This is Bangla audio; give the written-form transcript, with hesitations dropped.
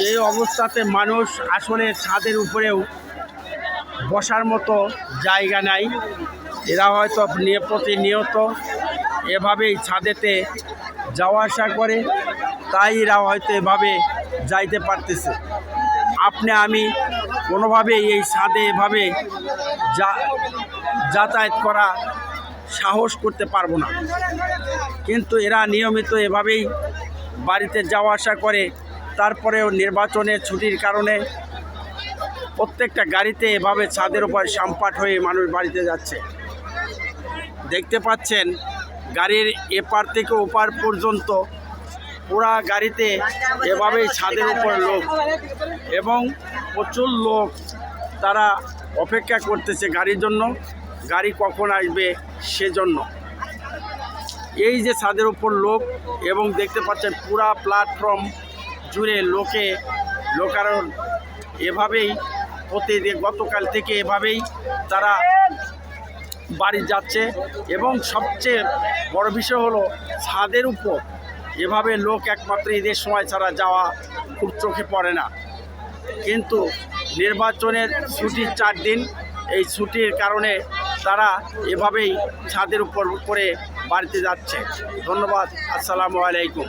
এই অবস্থাতে মানুষ আসলে ছাদের উপরেও বসার মতো জায়গা নাই। এরা হয়তো প্রতিনিয়ত এভাবেই ছাদেতে যাওয়া আসা করে, তাই এরা হয়তো এভাবে যাইতে পারতেছে। আপনি আমি কোনোভাবেই এই ছাদে এভাবে যাতায়াত করা সাহস করতে পারবো না, কিন্তু এরা নিয়মিত এভাবেই বাড়িতে যাওয়া আসা করে। তারপরেও নির্বাচনের ছুটির কারণে প্রত্যেকটা গাড়িতে এভাবে ছাদের উপর সাম্পাট হয়ে মানুষ বাড়িতে যাচ্ছে। দেখতে পাচ্ছেন গাড়ির এপার থেকে ওপার পর্যন্ত পুরা গাড়িতে এভাবেই ছাদের উপর লোক, এবং প্রচুর লোক তারা অপেক্ষা করতেছে গাড়ির জন্য, গাড়ি কখন আসবে সেজন্য। এই যে ছাদের উপর লোক, এবং দেখতে পাচ্ছেন পুরা প্ল্যাটফর্ম জুড়ে লোকারণ এভাবেই প্রতিদিন গতকাল থেকে এভাবেই তারা বাড়ি যাচ্ছে। এবং সবচেয়ে বড় বিষয় হলো ছাদের উপর এভাবে লোক একমাত্র ঈদের সময় ছাড়া যাওয়া খুব চোখে পড়ে না, কিন্তু নির্বাচনের ছুটির 4 দিন, এই ছুটির কারণে তারা এভাবেই ছাদের উপর করে বাড়িতে যাচ্ছে। ধন্যবাদ। আসসালামু আলাইকুম।